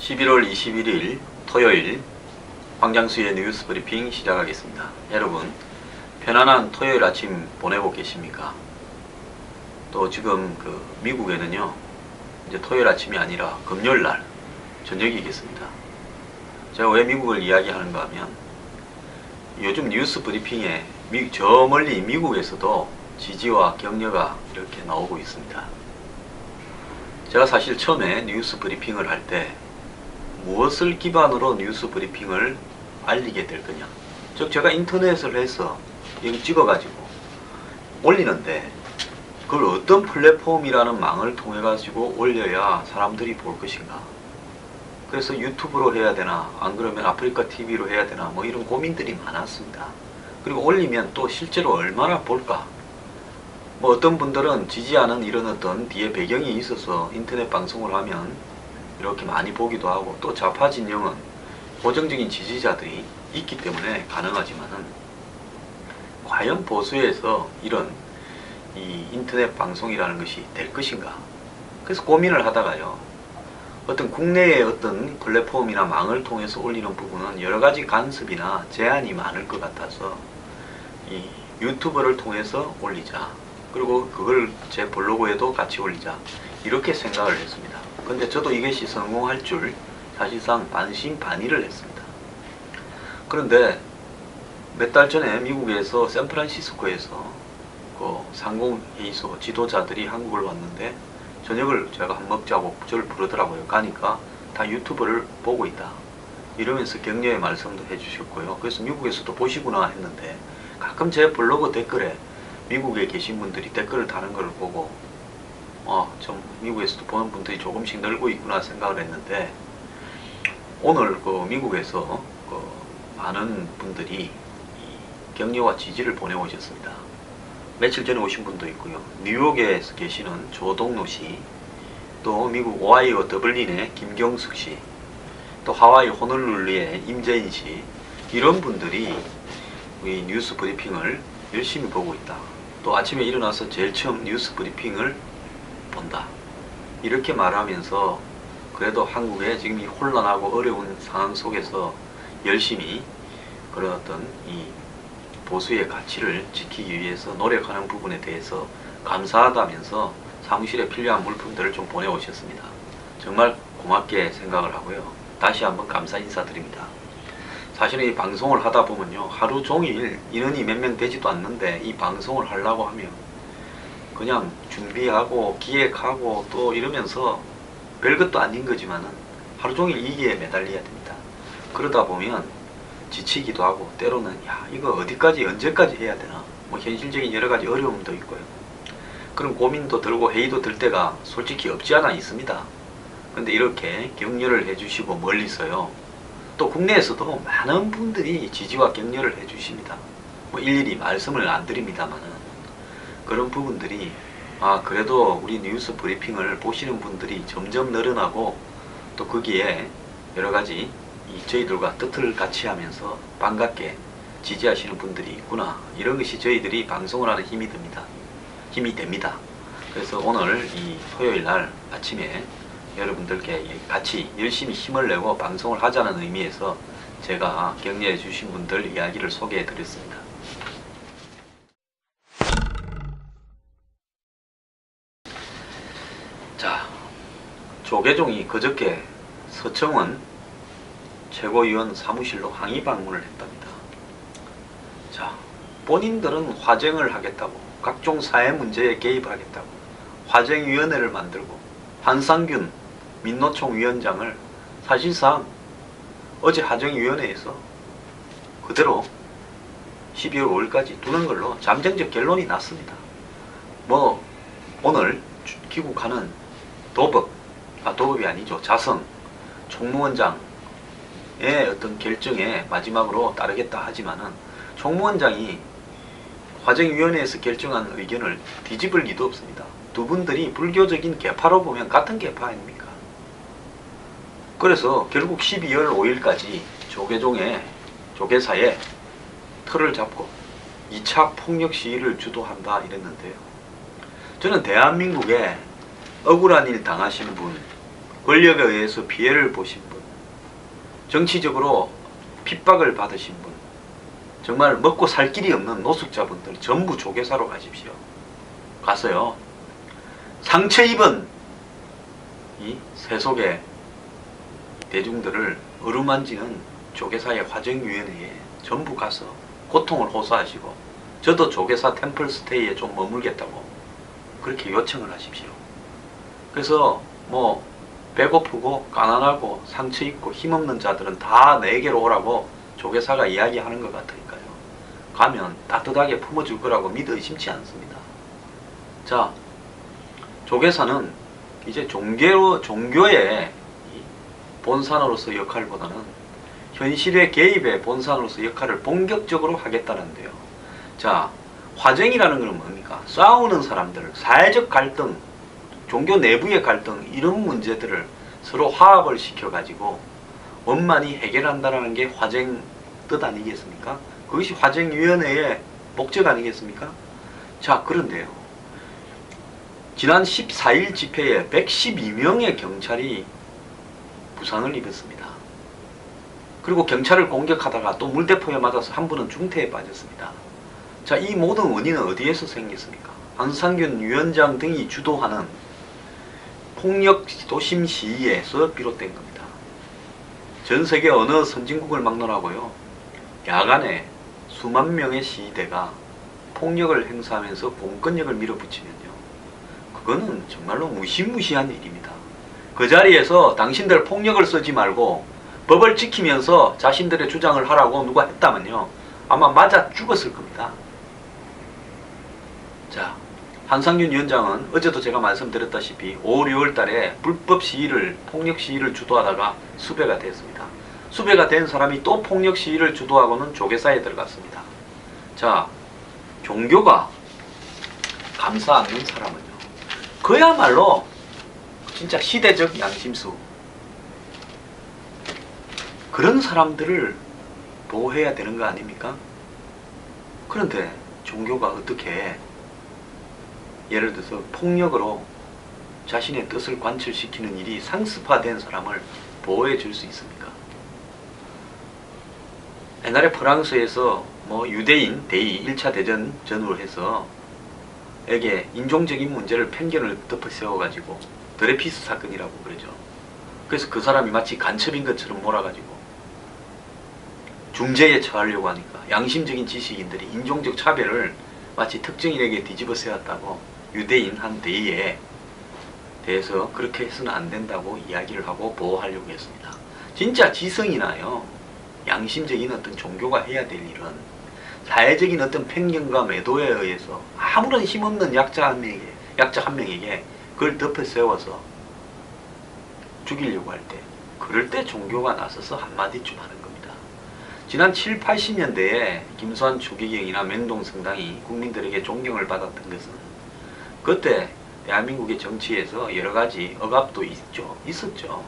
11월 21일 토요일 황장수의 뉴스 브리핑 시작하겠습니다. 여러분 편안한 토요일 아침 보내고 계십니까? 또 지금 미국에는요 이제 토요일 아침이 아니라 금요일날 저녁이겠습니다. 제가 왜 미국을 이야기하는가 하면 요즘 뉴스 브리핑에 저 멀리 미국에서도 지지와 격려가 이렇게 나오고 있습니다. 제가 사실 처음에 뉴스 브리핑을 할 때 무엇을 기반으로 뉴스 브리핑을 알리게 될 거냐, 즉 제가 인터넷을 해서 이거 찍어가지고 올리는데 그걸 어떤 플랫폼이라는 망을 통해 가지고 올려야 사람들이 볼 것인가, 그래서 유튜브로 해야 되나 안 그러면 아프리카 TV로 해야 되나 뭐 이런 고민들이 많았습니다. 그리고 올리면 또 실제로 얼마나 볼까, 뭐 어떤 분들은 지지하는 이런 어떤 뒤에 배경이 있어서 인터넷 방송을 하면 이렇게 많이 보기도 하고, 또 좌파 진영은 고정적인 지지자들이 있기 때문에 가능하지만은 과연 보수에서 이런 이 인터넷 방송이라는 것이 될 것인가, 그래서 고민을 하다가요 어떤 국내의 어떤 플랫폼이나 망을 통해서 올리는 부분은 여러가지 간섭이나 제한이 많을 것 같아서 이 유튜브를 통해서 올리자, 그리고 그걸 제 블로그에도 같이 올리자, 이렇게 생각을 했습니다. 근데 저도 이것이 성공할 줄 사실상 반신반의를 했습니다. 그런데 몇 달 전에 미국에서 샌프란시스코에서 그 상공회의소 지도자들이 한국을 왔는데 저녁을 제가 한 먹자고 저를 부르더라고요. 가니까 다 유튜브를 보고 있다 이러면서 격려의 말씀도 해주셨고요. 그래서 미국에서도 보시구나 했는데, 가끔 제 블로그 댓글에 미국에 계신 분들이 댓글을 다는 걸 보고 좀 미국에서도 보는 분들이 조금씩 늘고 있구나 생각을 했는데, 오늘 미국에서 많은 분들이 격려와 지지를 보내오셨습니다. 며칠 전에 오신 분도 있고요. 뉴욕에 계시는 조동노 씨, 또 미국 오하이오 더블린의 김경숙 씨, 또 하와이 호놀룰루의 임재인 씨, 이런 분들이 우리 뉴스 브리핑을 열심히 보고 있다. 또 아침에 일어나서 제일 처음 뉴스 브리핑을 본다, 이렇게 말하면서 그래도 한국의 지금 이 혼란하고 어려운 상황 속에서 열심히 그런 어떤 이 보수의 가치를 지키기 위해서 노력하는 부분에 대해서 감사하다면서 사무실에 필요한 물품들을 좀 보내오셨습니다. 정말 고맙게 생각을 하고요. 다시 한번 감사 인사드립니다. 사실은 이 방송을 하다 보면요 하루 종일 인원이 몇 명 되지도 않는데 이 방송을 하려고 하면 그냥 준비하고 기획하고 또 이러면서 별것도 아닌 거지만은 하루 종일 이기에 매달려야 됩니다. 그러다 보면 지치기도 하고, 때로는 야 이거 어디까지 언제까지 해야 되나, 뭐 현실적인 여러가지 어려움도 있고요. 그런 고민도 들고 회의도 들 때가 솔직히 없지 않아 있습니다. 근데 이렇게 격려를 해주시고 멀리서요 또 국내에서도 많은 분들이 지지와 격려를 해주십니다. 뭐 일일이 말씀을 안 드립니다만은 그런 부분들이 그래도 우리 뉴스 브리핑을 보시는 분들이 점점 늘어나고, 또 거기에 여러가지 저희들과 뜻을 같이 하면서 반갑게 지지하시는 분들이 있구나, 이런 것이 저희들이 방송을 하는 힘이 됩니다. 그래서 오늘 이 토요일날 아침에 여러분들께 같이 열심히 힘을 내고 방송을 하자는 의미에서 제가 격려해 주신 분들 이야기를 소개해 드렸습니다. 자, 조계종이 그저께 서청원 최고위원 사무실로 항의 방문을 했답니다. 자, 본인들은 화쟁을 하겠다고, 각종 사회 문제에 개입하겠다고 화쟁위원회를 만들고 한상균 민노총 위원장을 사실상 어제 하정위원회에서 그대로 12월 5일까지 두는 걸로 잠정적 결론이 났습니다. 뭐 오늘 귀국하는 도법이 아니죠, 자성 총무원장의 어떤 결정에 마지막으로 따르겠다 하지만은 총무원장이 화정위원회에서 결정한 의견을 뒤집을 리도 없습니다. 두 분들이 불교적인 계파로 보면 같은 계파 아닙니까? 그래서 결국 12월 5일까지 조계사에 틀을 잡고 2차 폭력 시위를 주도한다 이랬는데요. 저는 대한민국에 억울한 일 당하신 분, 권력에 의해서 피해를 보신 분, 정치적으로 핍박을 받으신 분, 정말 먹고 살 길이 없는 노숙자분들 전부 조계사로 가십시오. 가서요, 상처 입은 이 세속의 대중들을 어루만지는 조계사의 화정위원회에 전부 가서 고통을 호소하시고, 저도 조계사 템플스테이에 좀 머물겠다고 그렇게 요청을 하십시오. 그래서 뭐 배고프고 가난하고 상처 입고 힘없는 자들은 다 내게로 오라고 조계사가 이야기하는 것 같으니까요. 가면 따뜻하게 품어줄 거라고 믿어 의심치 않습니다. 자, 조계사는 이제 종교의 본산으로서 역할보다는 현실의 개입의 본산으로서 역할을 본격적으로 하겠다는데요. 자, 화정이라는 건 뭡니까? 싸우는 사람들, 사회적 갈등, 종교 내부의 갈등, 이런 문제들을 서로 화합을 시켜가지고 원만히 해결한다는 게 화정 뜻 아니겠습니까? 그것이 화정위원회의 목적 아니겠습니까? 자, 그런데요, 지난 14일 집회에 112명의 경찰이 부상을 입었습니다. 그리고 경찰을 공격하다가 또 물대포에 맞아서 한 분은 중태에 빠졌습니다. 자, 이 모든 원인은 어디에서 생겼습니까? 한상균 위원장 등이 주도하는 폭력 도심 시위에서 비롯된 겁니다. 전 세계 어느 선진국을 막론하고요, 야간에 수만 명의 시위대가 폭력을 행사하면서 공권력을 밀어붙이면요, 그거는 정말로 무시무시한 일입니다. 그 자리에서 당신들 폭력을 쓰지 말고 법을 지키면서 자신들의 주장을 하라고 누가 했다면요, 아마 맞아 죽었을 겁니다. 자, 한상균 위원장은 어제도 제가 말씀드렸다시피 5월 6월 달에 불법 시위를, 폭력 시위를 주도하다가 수배가 됐습니다. 수배가 된 사람이 또 폭력 시위를 주도하고는 조계사에 들어갔습니다. 자, 종교가 감싸 안는 사람은요, 그야말로 진짜 시대적 양심수, 그런 사람들을 보호해야 되는 거 아닙니까? 그런데 종교가 어떻게 예를 들어서 폭력으로 자신의 뜻을 관철시키는 일이 상습화된 사람을 보호해 줄 수 있습니까? 옛날에 프랑스에서 뭐 유대인 대의 1차 대전 전후로 해서 에게 인종적인 문제를 편견을 덮어 세워가지고 드레피스 사건이라고 그러죠. 그래서 그 사람이 마치 간첩인 것처럼 몰아가지고 중재에 처하려고 하니까 양심적인 지식인들이 인종적 차별을 마치 특정인에게 뒤집어 세웠다고 유대인 한 대의에 대해서 그렇게 해서는 안 된다고 이야기를 하고 보호하려고 했습니다. 진짜 지성이나요, 양심적인 어떤 종교가 해야 될 일은 사회적인 어떤 편견과 매도에 의해서 아무런 힘없는 약자 한 명에게 그걸 덮어 세워서 죽이려고 할 때, 그럴 때 종교가 나서서 한마디쯤 하는 겁니다. 지난 7, 80년대에 김수환 추기경이나 맹동성당이 국민들에게 존경을 받았던 것은 그때 대한민국의 정치에서 여러 가지 억압도 있었죠.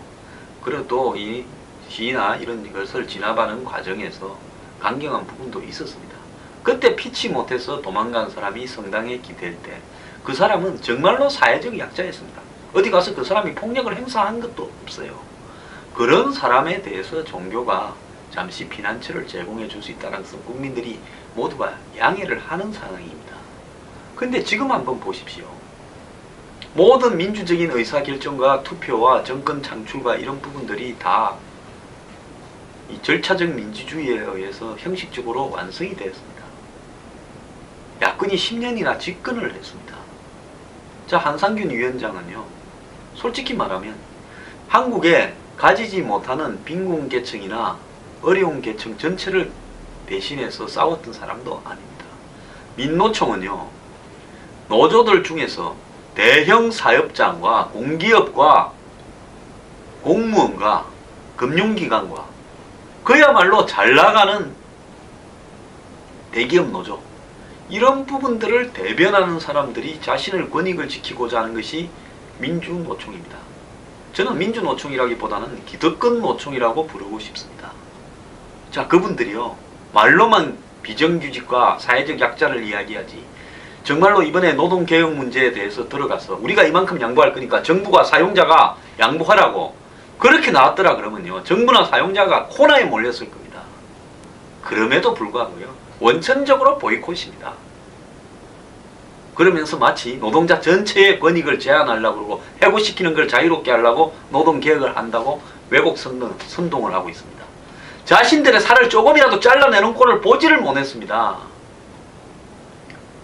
그래도 이 시위나 이런 것을 진압하는 과정에서 강경한 부분도 있었습니다. 그때 피치 못해서 도망간 사람이 성당에 기댈 때 그 사람은 정말로 사회적 약자였습니다. 어디 가서 그 사람이 폭력을 행사한 것도 없어요. 그런 사람에 대해서 종교가 잠시 피난처를 제공해 줄 수 있다는 것은 국민들이 모두가 양해를 하는 상황입니다. 그런데 지금 한번 보십시오. 모든 민주적인 의사결정과 투표와 정권 창출과 이런 부분들이 다 이 절차적 민주주의에 의해서 형식적으로 완성이 되었습니다. 야권이 10년이나 집권을 했습니다. 자, 한상균 위원장은요, 솔직히 말하면 한국에 가지지 못하는 빈곤계층이나 어려운 계층 전체를 대신해서 싸웠던 사람도 아닙니다. 민노총은요, 노조들 중에서 대형 사업장과 공기업과 공무원과 금융기관과 그야말로 잘 나가는 대기업 노조, 이런 부분들을 대변하는 사람들이 자신의 권익을 지키고자 하는 것이 민주노총입니다. 저는 민주노총이라기보다는 기득권 노총이라고 부르고 싶습니다. 자, 그분들이요, 말로만 비정규직과 사회적 약자를 이야기하지 정말로 이번에 노동개혁 문제에 대해서 들어가서 우리가 이만큼 양보할 거니까 정부가 사용자가 양보하라고 그렇게 나왔더라 그러면요, 정부나 사용자가 코너에 몰렸을 겁니다. 그럼에도 불구하고요, 원천적으로 보이콧입니다. 그러면서 마치 노동자 전체의 권익을 제한하려고 그러고 해고시키는 걸 자유롭게 하려고 노동개혁을 한다고 왜곡 선동을 하고 있습니다. 자신들의 살을 조금이라도 잘라내는 꼴을 보지를 못했습니다.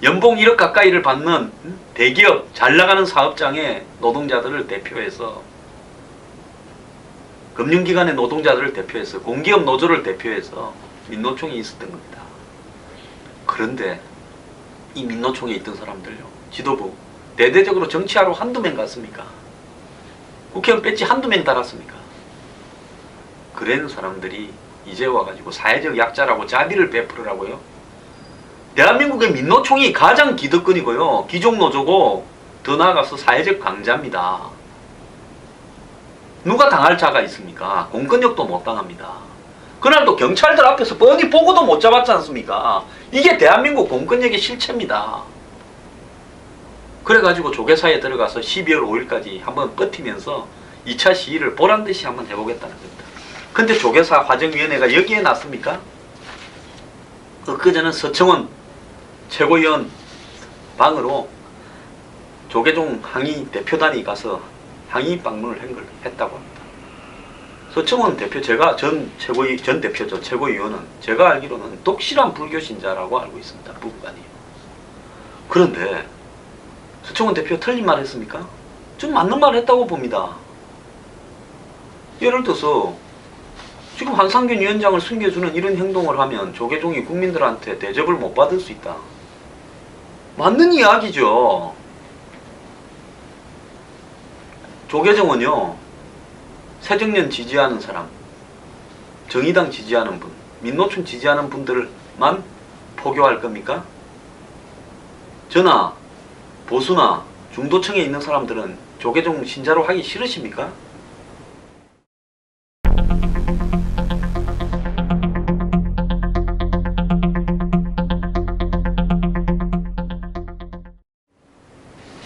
연봉 1억 가까이를 받는 대기업 잘나가는 사업장의 노동자들을 대표해서, 금융기관의 노동자들을 대표해서, 공기업 노조를 대표해서 민노총이 있었던 겁니다. 그런데 이 민노총에 있던 사람들요, 지도부 대대적으로 정치하러 한두 명 갔습니까? 국회의원 배지 한두 명 달았습니까? 그런 사람들이 이제 와가지고 사회적 약자라고 자비를 베풀으라고요? 대한민국의 민노총이 가장 기득권이고요, 기종노조고, 더 나아가서 사회적 강자입니다. 누가 당할 자가 있습니까? 공권력도 못 당합니다. 그날도 경찰들 앞에서 뻔히 보고도 못 잡았지 않습니까? 이게 대한민국 공권력의 실체입니다. 그래가지고 조계사에 들어가서 12월 5일까지 한번 버티면서 2차 시위를 보란듯이 한번 해보겠다는 겁니다. 근데 조계사 화정위원회가 여기에 났습니까? 엊그제는 서청원 최고위원 방으로 조계종 항의 대표단이 가서 항의 방문을 했다고 합니다. 서청원 대표, 제가 전 대표죠. 최고위원은 제가 알기로는 독실한 불교신자라고 알고 있습니다. 부부간이요. 그런데 서청원 대표 틀린 말 했습니까? 좀 맞는 말 했다고 봅니다. 예를 들어서 지금 한상균 위원장을 숨겨주는 이런 행동을 하면 조계종이 국민들한테 대접을 못 받을 수 있다. 맞는 이야기죠. 조계종은요, 새정년 지지하는 사람, 정의당 지지하는 분, 민노총 지지하는 분들만 포교할 겁니까? 저나 보수나 중도층에 있는 사람들은 조계종 신자로 하기 싫으십니까?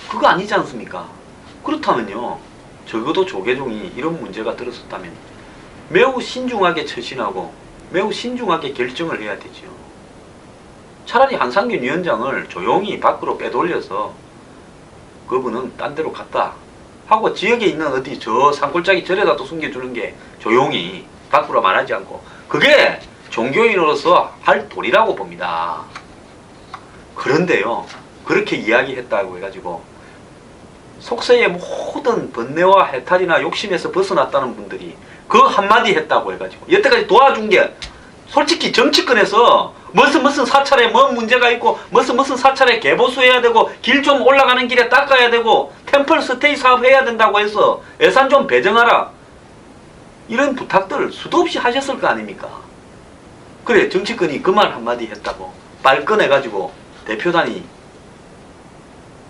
그거 아니지 않습니까? 그렇다면요, 적어도 조계종이 이런 문제가 들었었다면 매우 신중하게 처신하고 매우 신중하게 결정을 해야 되죠. 차라리 한상균 위원장을 조용히 밖으로 빼돌려서 그분은 딴 데로 갔다 하고 지역에 있는 어디 저 산골짜기 절에다도 숨겨주는 게 조용히 밖으로 말하지 않고, 그게 종교인으로서 할 도리라고 봅니다. 그런데요, 그렇게 이야기했다고 해가지고 속세의 모든 번뇌와 해탈이나 욕심에서 벗어났다는 분들이 그 한마디 했다고 해가지고 여태까지 도와준 게 솔직히 정치권에서 무슨 사찰에 뭔 문제가 있고 무슨 사찰에 개보수해야 되고 길 좀 올라가는 길에 닦아야 되고 템플 스테이 사업 해야 된다고 해서 예산 좀 배정하라, 이런 부탁들 수도 없이 하셨을 거 아닙니까? 그래, 정치권이 그 말 한마디 했다고 발끈해가지고 대표단이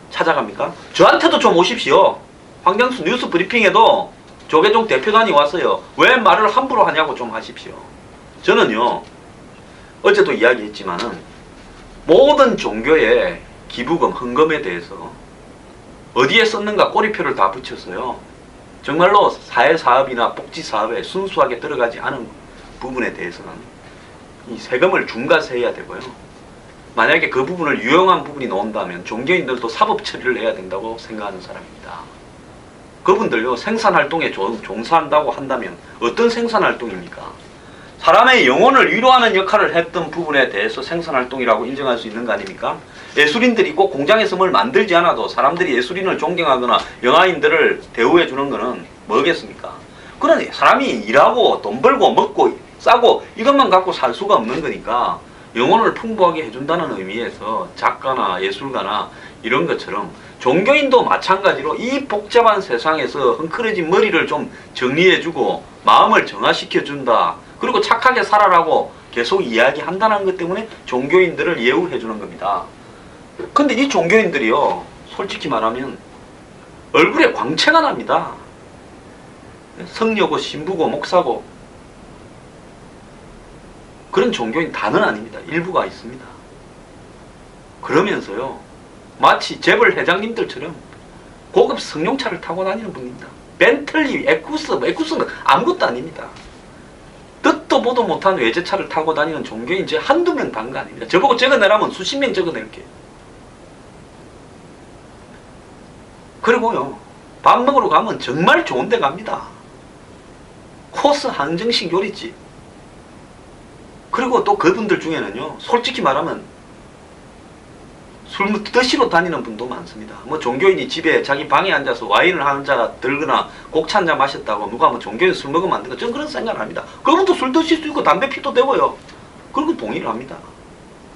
찾아갑니까? 저한테도 좀 오십시오. 황경수 뉴스 브리핑에도 조계종 대표단이 왔어요. 왜 말을 함부로 하냐고 좀 하십시오. 저는요, 어제도 이야기했지만은 모든 종교의 기부금, 헌금에 대해서 어디에 썼는가 꼬리표를 다 붙였어요. 정말로 사회사업이나 복지사업에 순수하게 들어가지 않은 부분에 대해서는 이 세금을 중과세해야 되고요. 만약에 그 부분을 유용한 부분이 나온다면 종교인들도 사법 처리를 해야 된다고 생각하는 사람입니다. 그분들요, 생산활동에 종사한다고 한다면 어떤 생산활동입니까? 사람의 영혼을 위로하는 역할을 했던 부분에 대해서 생산활동이라고 인정할 수 있는 거 아닙니까? 예술인들이 꼭 공장에서 뭘 만들지 않아도 사람들이 예술인을 존경하거나 영화인들을 대우해 주는 거는 뭐겠습니까? 그런데 사람이 일하고 돈 벌고 먹고 싸고 이것만 갖고 살 수가 없는 거니까 영혼을 풍부하게 해준다는 의미에서 작가나 예술가나 이런 것처럼 종교인도 마찬가지로 이 복잡한 세상에서 헝클어진 머리를 좀 정리해주고 마음을 정화시켜준다, 그리고 착하게 살아라고 계속 이야기한다는 것 때문에 종교인들을 예우해주는 겁니다. 근데 이 종교인들이요, 솔직히 말하면 얼굴에 광채가 납니다. 성녀고 신부고 목사고 그런 종교인 다는 아닙니다. 일부가 있습니다. 그러면서요, 마치 재벌 회장님들처럼 고급 승용차를 타고 다니는 분입니다. 벤틀리, 에쿠스는 아무것도 아닙니다. 듣도 보도 못한 외제차를 타고 다니는 종교인 제 한두 명 단 거 아닙니다. 저보고 적어내라면 수십 명 적어낼게요. 그리고요, 밥 먹으러 가면 정말 좋은 데 갑니다. 코스 한정식 요리집. 그리고 또 그분들 중에는요, 솔직히 말하면 술 드시러 다니는 분도 많습니다. 뭐 종교인이 집에 자기 방에 앉아서 와인을 한 잔 들거나 곡차 한 잔 마셨다고 누가 뭐 종교인 술 먹으면 안 되고, 저는 그런 생각을 합니다. 그분도 술 드실 수 있고 담배 피도 되고요. 그리고 동의를 합니다.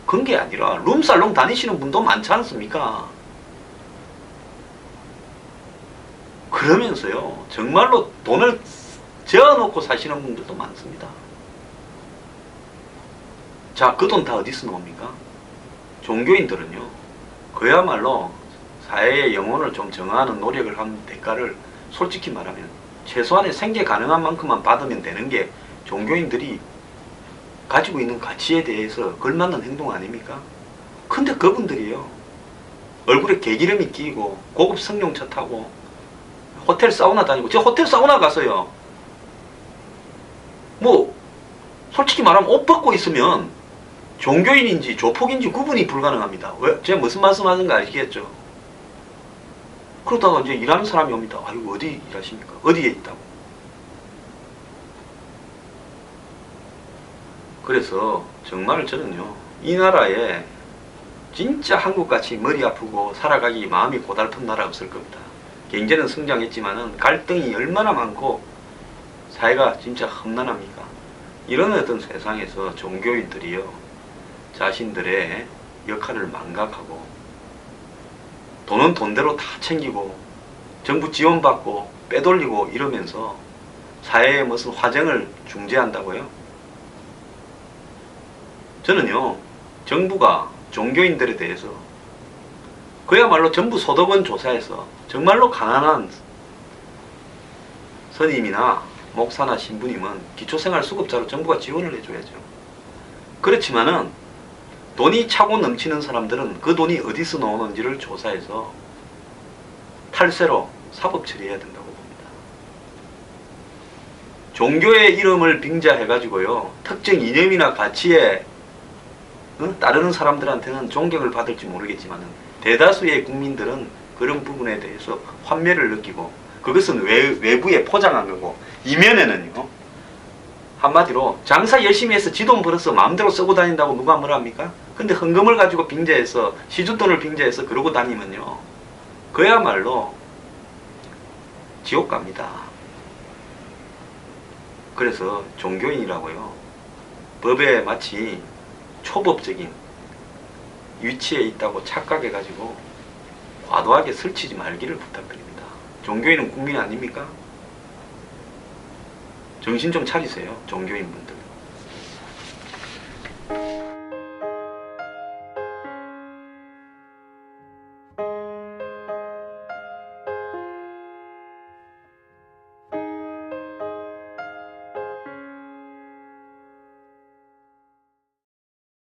그런 게 아니라 룸살롱 다니시는 분도 많지 않습니까? 그러면서요, 정말로 돈을 재어놓고 사시는 분들도 많습니다. 자, 그 돈 다 어디서 나옵니까? 종교인들은요, 그야말로 사회의 영혼을 좀 정화하는 노력을 한 대가를 솔직히 말하면 최소한의 생계 가능한 만큼만 받으면 되는 게 종교인들이 가지고 있는 가치에 대해서 걸맞는 행동 아닙니까? 근데 그분들이요, 얼굴에 개기름이 끼고 고급 승용차 타고 호텔 사우나 다니고, 제가 호텔 사우나 가서요, 뭐 솔직히 말하면 옷 벗고 있으면 종교인인지 조폭인지 구분이 불가능합니다. 왜? 제가 무슨 말씀하는지 아시겠죠? 그러다가 이제 일하는 사람이 옵니다. 아유, 어디 일하십니까? 어디에 있다고? 그래서 정말 저는요, 이 나라에 진짜 한국같이 머리 아프고 살아가기 마음이 고달픈 나라 없을 겁니다. 경제는 성장했지만은 갈등이 얼마나 많고 사회가 진짜 험난합니까? 이런 어떤 세상에서 종교인들이요, 자신들의 역할을 망각하고 돈은 돈대로 다 챙기고 정부 지원받고 빼돌리고 이러면서 사회에 무슨 화정을 중재한다고요? 저는요, 정부가 종교인들에 대해서 그야말로 전부 소득원 조사해서 정말로 가난한 선임이나 목사나 신부님은 기초생활수급자로 정부가 지원을 해줘야죠. 그렇지만은 돈이 차고 넘치는 사람들은 그 돈이 어디서 나오는지를 조사해서 탈세로 사법 처리해야 된다고 봅니다. 종교의 이름을 빙자해가지고요, 특정 이념이나 가치에 따르는 사람들한테는 존경을 받을지 모르겠지만 대다수의 국민들은 그런 부분에 대해서 환멸을 느끼고, 그것은 외부에 포장한 거고, 이면에는요, 한마디로 장사 열심히 해서 지 돈 벌어서 마음대로 쓰고 다닌다고 누가 뭐라 합니까? 근데 헌금을 가지고 빙자해서, 시주돈을 빙자해서 그러고 다니면요, 그야말로 지옥 갑니다. 그래서 종교인이라고요, 법에 마치 초법적인 위치에 있다고 착각해가지고 과도하게 설치지 말기를 부탁드립니다. 종교인은 국민 아닙니까? 정신 좀 차리세요, 종교인분들.